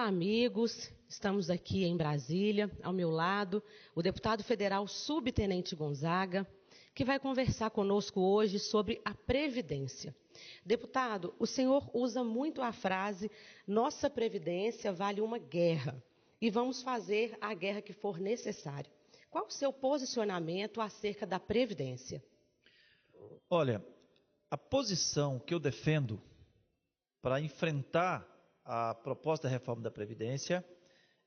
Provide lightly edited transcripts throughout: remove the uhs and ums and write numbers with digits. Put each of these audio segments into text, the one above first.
amigos, estamos aqui em Brasília, ao meu lado, o deputado federal subtenente Gonzaga, que vai conversar conosco hoje sobre a Previdência. Deputado, o senhor usa muito a frase: nossa Previdência vale uma guerra e vamos fazer a guerra que for necessária. Qual o seu posicionamento acerca da Previdência? Olha, a posição que eu defendo para enfrentar a proposta da reforma da Previdência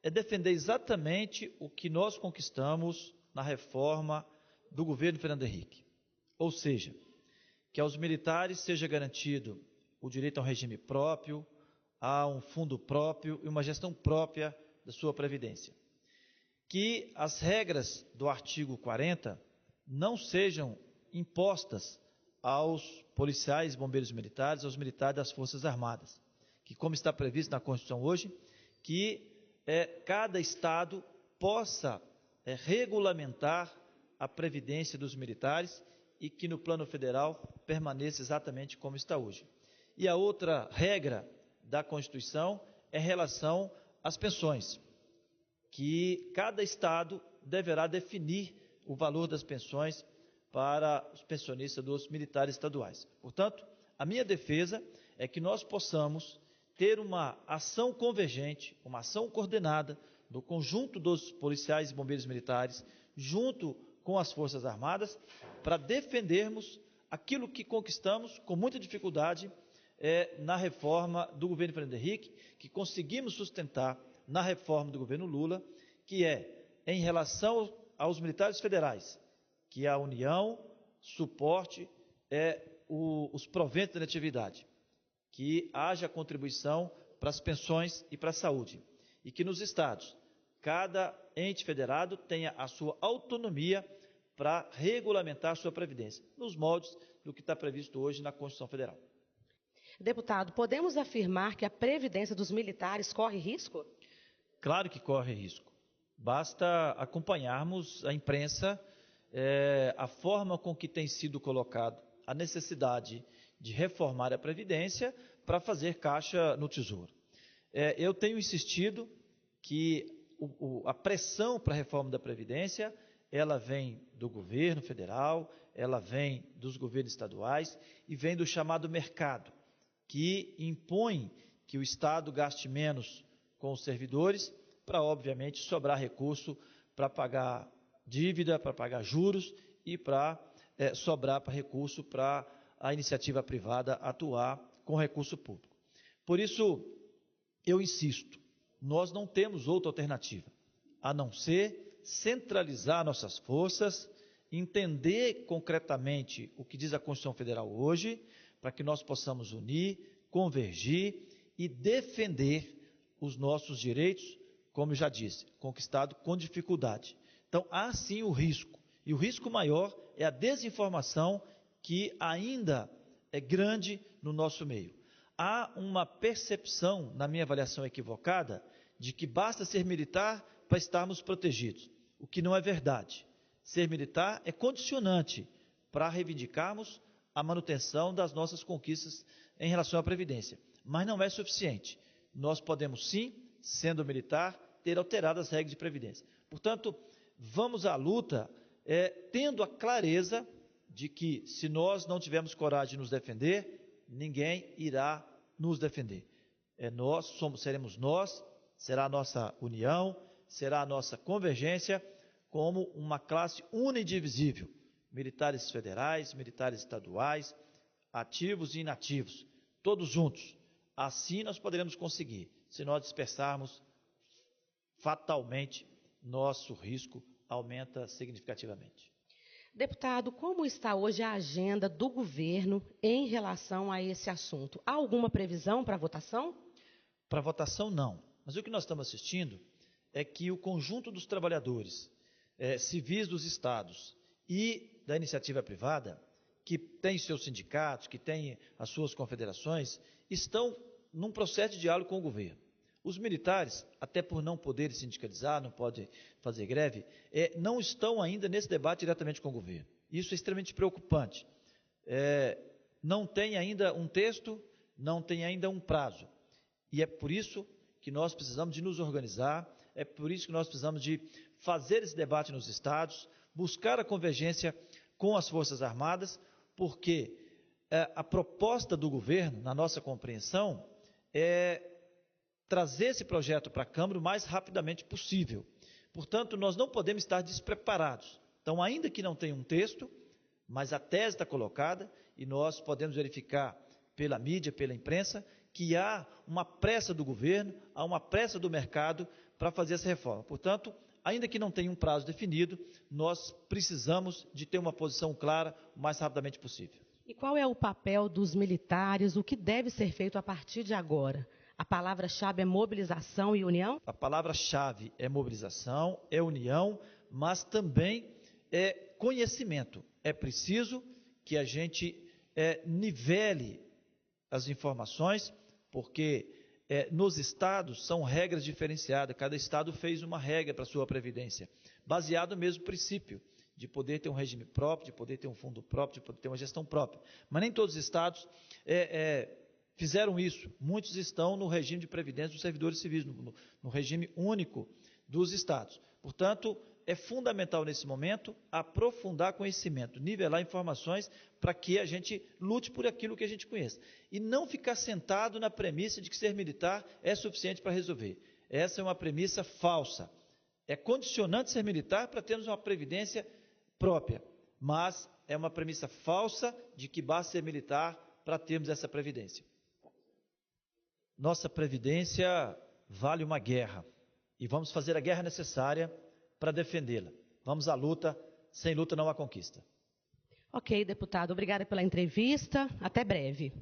é defender exatamente o que nós conquistamos na reforma do governo Fernando Henrique. Ou seja, que aos militares seja garantido o direito a um regime próprio, a um fundo próprio e uma gestão própria da sua Previdência. Que as regras do artigo 40 não sejam impostas aos policiais, bombeiros militares, aos militares das Forças Armadas. Que, como está previsto na Constituição hoje, que cada Estado possa regulamentar a previdência dos militares e que no plano federal permaneça exatamente como está hoje. E a outra regra da Constituição é em relação às pensões, que cada Estado deverá definir o valor das pensões para os pensionistas dos militares estaduais. Portanto, a minha defesa é que nós possamos ter uma ação convergente, uma ação coordenada do conjunto dos policiais e bombeiros militares, junto com as Forças Armadas, para defendermos aquilo que conquistamos com muita dificuldade na reforma do governo Fernando Henrique, que conseguimos sustentar na reforma do governo Lula, que é em relação aos militares federais, que a União suporte os proventos da natividade, que haja contribuição para as pensões e para a saúde, e que nos estados, cada ente federado tenha a sua autonomia para regulamentar a sua previdência, nos moldes do que está previsto hoje na Constituição Federal. Deputado, podemos afirmar que a Previdência dos militares corre risco? Claro que corre risco. Basta acompanharmos a imprensa, a forma com que tem sido colocado a necessidade de reformar a Previdência para fazer caixa no Tesouro. Eu tenho insistido que a pressão para a reforma da Previdência, ela vem do governo federal, ela vem dos governos estaduais e vem do chamado mercado, que impõe que o Estado gaste menos com os servidores para, obviamente, sobrar recurso para pagar dívida, para pagar juros e para sobrar para recurso para a iniciativa privada atuar com recurso público. Por isso, eu insisto, nós não temos outra alternativa, a não ser centralizar nossas forças, entender concretamente o que diz a Constituição Federal hoje, para que nós possamos unir, convergir e defender os nossos direitos, como eu já disse, conquistado com dificuldade. Então, há sim o risco, e o risco maior é a desinformação que ainda é grande no nosso meio. Há uma percepção, na minha avaliação equivocada, de que basta ser militar para estarmos protegidos, o que não é verdade. Ser militar é condicionante para reivindicarmos a manutenção das nossas conquistas em relação à Previdência, mas não é suficiente. Nós podemos sim, sendo militar, ter alterado as regras de Previdência. Portanto, vamos à luta tendo a clareza de que, se nós não tivermos coragem de nos defender, ninguém irá nos defender. Seremos nós, será a nossa união, será a nossa convergência como uma classe unidivisível. Militares federais, militares estaduais, ativos e inativos, todos juntos. Assim nós poderemos conseguir. Se nós dispersarmos, fatalmente, nosso risco aumenta significativamente. Deputado, como está hoje a agenda do governo em relação a esse assunto? Há alguma previsão para a votação? Para votação, não. Mas o que nós estamos assistindo é que o conjunto dos trabalhadores civis dos estados e da iniciativa privada, que tem seus sindicatos, que tem as suas confederações, estão num processo de diálogo com o governo. Os militares, até por não poderem sindicalizar, não podem fazer greve, não estão ainda nesse debate diretamente com o governo. Isso é extremamente preocupante. Não tem ainda um texto, não tem ainda um prazo. E é por isso que nós precisamos de nos organizar, é por isso que nós precisamos de fazer esse debate nos estados, buscar a convergência com as Forças Armadas, porque a proposta do governo, na nossa compreensão, é trazer esse projeto para a Câmara o mais rapidamente possível. Portanto, nós não podemos estar despreparados. Então, ainda que não tenha um texto, mas a tese está colocada e nós podemos verificar pela mídia, pela imprensa, que há uma pressa do governo, há uma pressa do mercado para fazer essa reforma. Portanto, ainda que não tenha um prazo definido, nós precisamos de ter uma posição clara o mais rapidamente possível. E qual é o papel dos militares? O que deve ser feito a partir de agora? A palavra-chave é mobilização e união? A palavra-chave é mobilização, é união, mas também é conhecimento. É preciso que a gente nivele as informações, porque nos estados são regras diferenciadas, cada estado fez uma regra para a sua previdência, baseado no mesmo princípio, de poder ter um regime próprio, de poder ter um fundo próprio, de poder ter uma gestão própria. Mas nem todos os estados fizeram isso, muitos estão no regime de previdência dos servidores civis, no regime único dos estados. Portanto, é fundamental nesse momento aprofundar conhecimento, nivelar informações para que a gente lute por aquilo que a gente conhece. E não ficar sentado na premissa de que ser militar é suficiente para resolver. Essa é uma premissa falsa. É condicionante ser militar para termos uma previdência própria, mas é uma premissa falsa de que basta ser militar para termos essa previdência. Nossa previdência vale uma guerra e vamos fazer a guerra necessária para defendê-la. Vamos à luta, sem luta não há conquista. Ok, deputado, obrigada pela entrevista, até breve.